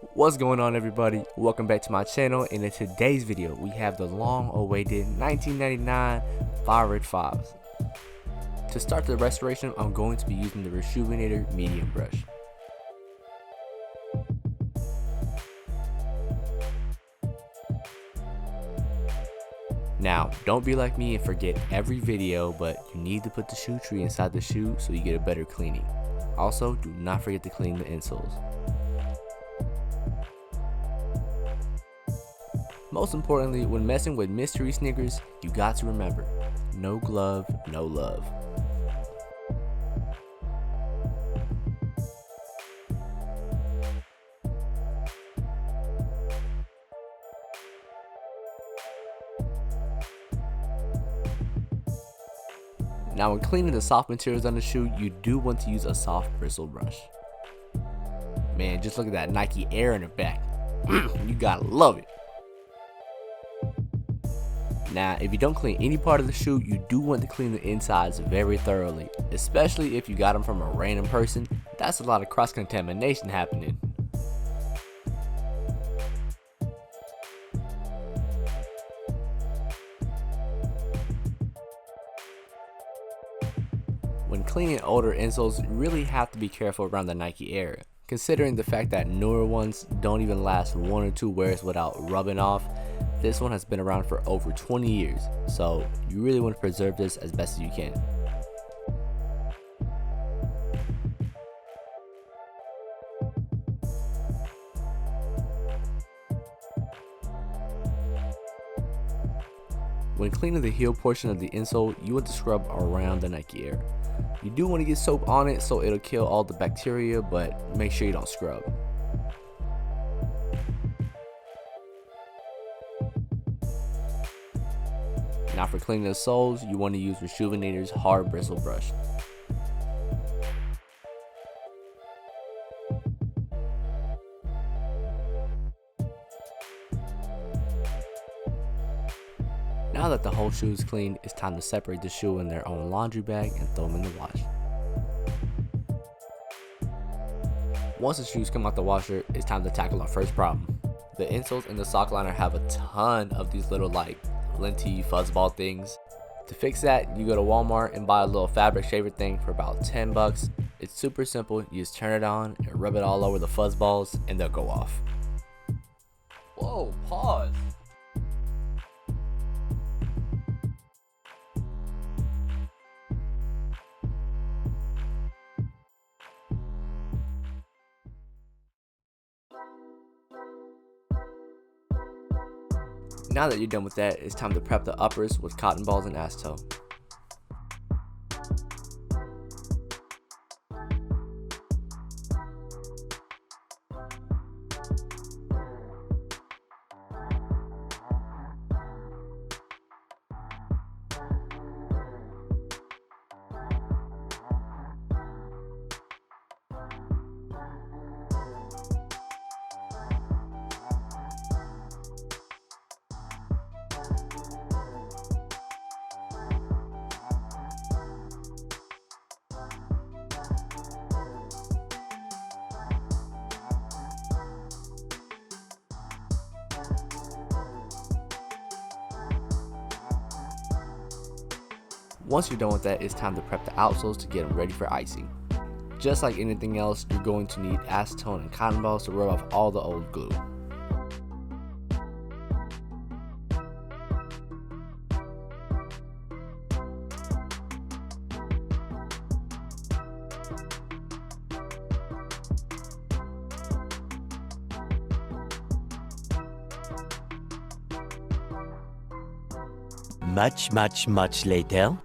What's going on, everybody? Welcome back to my channel, and in today's video we have the long awaited 1999 Fire Red 5s. To start the restoration, I'm going to be using the Rejuvenator medium brush. Now, don't be like me and forget every video, but you need to put the shoe tree inside the shoe so you get a better cleaning. Also, do not forget to clean the insoles. Most importantly, when messing with mystery sneakers, you got to remember, no glove, no love. Now when cleaning the soft materials on the shoe, you do want to use a soft bristle brush. Man, just look at that Nike Air in the back. You gotta love it. Now, if you don't clean any part of the shoe, you do want to clean the insides very thoroughly, especially if you got them from a random person. That's a lot of cross-contamination happening. When cleaning older insoles, you really have to be careful around the Nike Air, considering the fact that newer ones don't even last 1 or 2 wears without rubbing off. This one has been around for over 20 years, so you really want to preserve this as best as you can. When cleaning the heel portion of the insole, you want to scrub around the Nike Air. You do want to get soap on it so it'll kill all the bacteria, but make sure you don't scrub. Now for cleaning the soles, you want to use Rejuvenator's hard bristle brush. Now that the whole shoe is clean, it's time to separate the shoe in their own laundry bag and throw them in the wash. Once the shoes come out the washer, it's time to tackle our first problem. The insoles in the sock liner have a ton of these little linty fuzzball things. To fix that, you go to Walmart and buy a little fabric shaver thing for about 10 bucks. It's super simple. You just turn it on and rub it all over the fuzzballs and they'll go off. Whoa, pause. Now that you're done with that, it's time to prep the uppers with cotton balls and acetate. Once you're done with that, it's time to prep the outsoles to get them ready for icing. Just like anything else, you're going to need acetone and cotton balls to rub off all the old glue. Much later.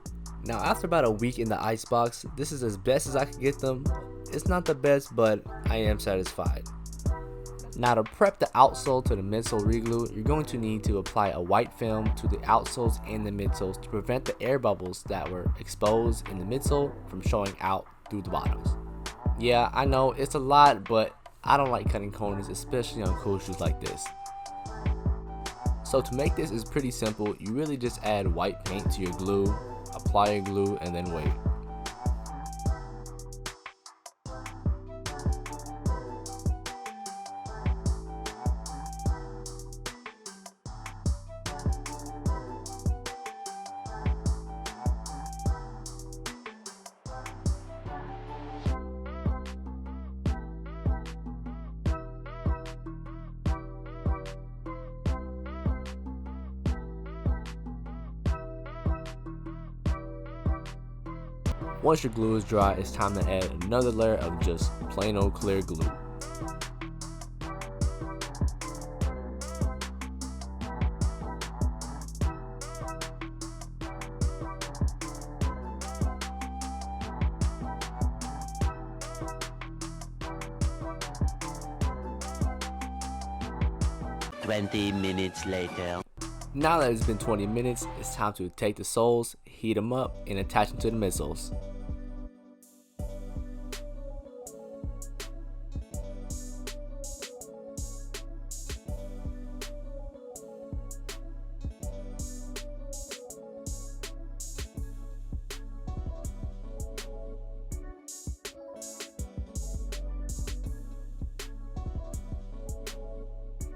Now after about a week in the icebox, this is as best as I could get them. It's not the best, but I am satisfied. Now to prep the outsole to the midsole reglue, you're going to need to apply a white film to the outsoles and the midsoles to prevent the air bubbles that were exposed in the midsole from showing out through the bottoms. Yeah, I know it's a lot, but I don't like cutting corners, especially on cool shoes like this. So to make this is pretty simple. You really just add white paint to your glue, apply your glue, and then wait. Once your glue is dry, it's time to add another layer of just plain old clear glue. Twenty minutes later. Now that it's been 20 minutes, it's time to take the soles, heat them up, and attach them to the midsoles.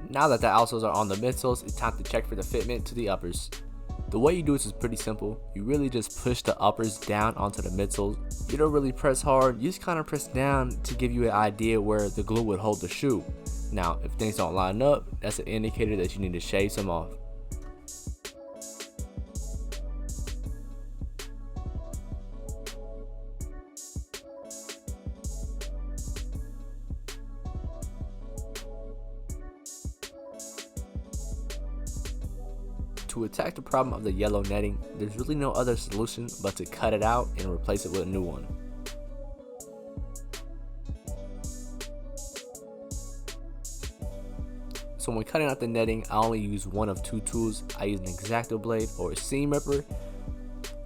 Now that the outsoles are on the midsoles, it's time to check for the fitment to the uppers. The way you do this is pretty simple. You really just push the uppers down onto the midsoles. You don't really press hard, you just kind of press down to give you an idea where the glue would hold the shoe. Now, if things don't line up, that's an indicator that you need to shave some off. To attack the problem of the yellow netting, there's really no other solution but to cut it out and replace it with a new one. So when cutting out the netting, I only use one of two tools. I use an X-Acto blade or a seam ripper.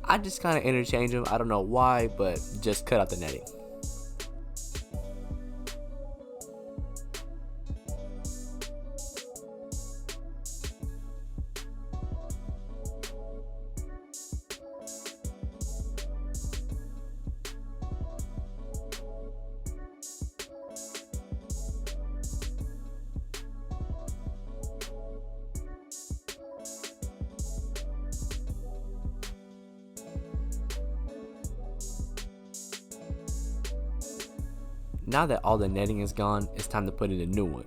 I just kind of interchange them, I don't know why, but just cut out the netting. Now that all the netting is gone, it's time to put in a new one.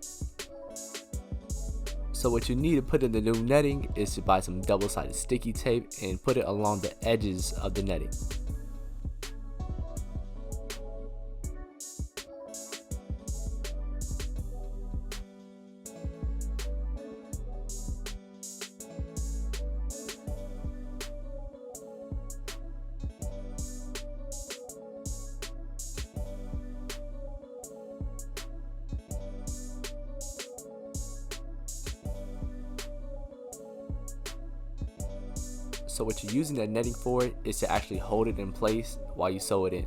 So what you need to put in the new netting is to buy some double-sided sticky tape and put it along the edges of the netting. So what you're using that netting for is to actually hold it in place while you sew it in.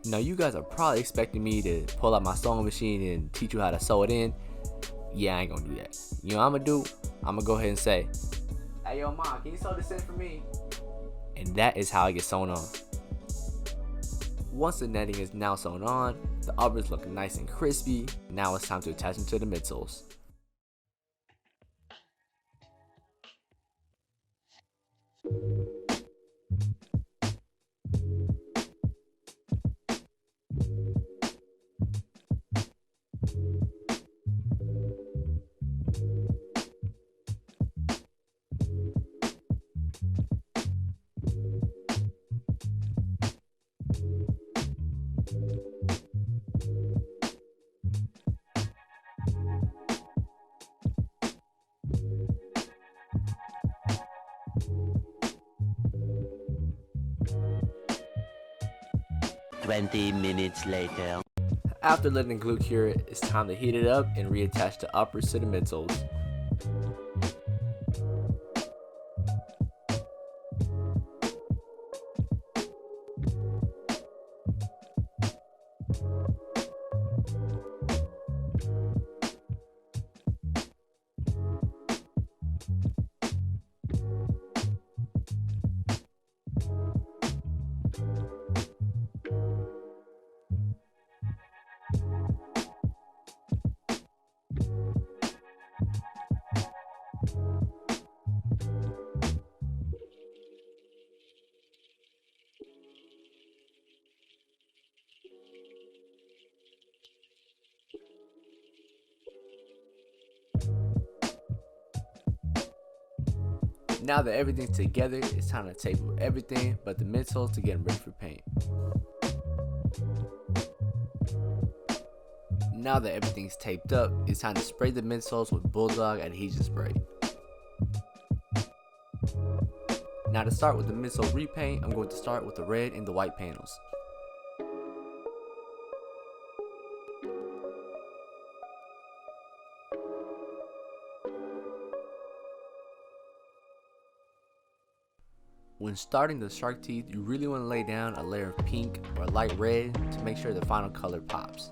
Now you guys are probably expecting me to pull out my sewing machine and teach you how to sew it in. Yeah, I ain't gonna do that. You know what I'm gonna do? I'm gonna go ahead and say, "Hey yo mom, can you sew this in for me?" And that is how it gets sewn on. Once the netting is now sewn on, the uppers look nice and crispy. Now it's time to attach them to the midsoles. Twenty minutes later. After letting glue cure, it's time to heat it up and reattach the uppers to the midsoles. Now that everything's together, it's time to tape everything but the midsoles to get ready for paint. Now that everything's taped up, it's time to spray the midsoles with Bulldog adhesion spray. Now to start with the midsole repaint, I'm going to start with the red and the white panels. When starting the shark teeth, you really want to lay down a layer of pink or light red to make sure the final color pops.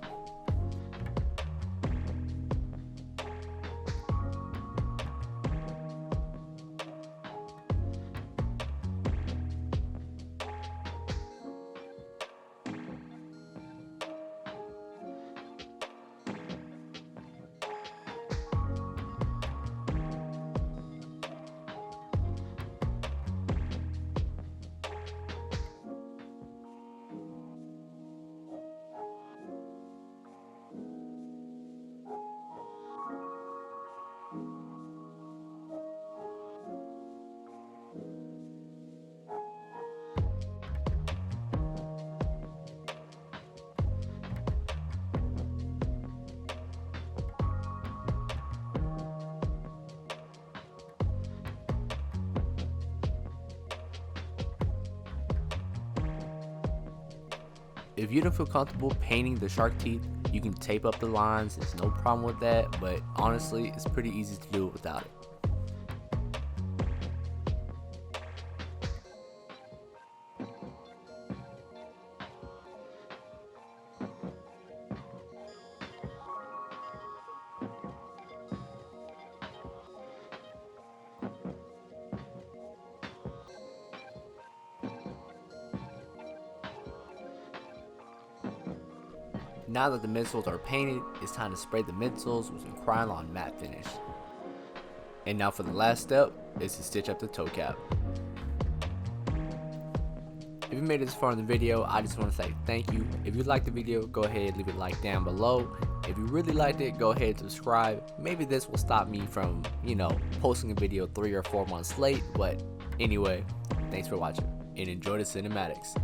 If you don't feel comfortable painting the shark teeth, you can tape up the lines. There's no problem with that, but honestly, it's pretty easy to do it without it. Now that the midsoles are painted, it's time to spray the midsoles with some Krylon matte finish. And now for the last step, is to stitch up the toe cap. If you made it this far in the video, I just want to say thank you. If you liked the video, go ahead, leave a like down below. If you really liked it, go ahead and subscribe. Maybe this will stop me from, posting a video 3 or 4 months late, but anyway, thanks for watching and enjoy the cinematics.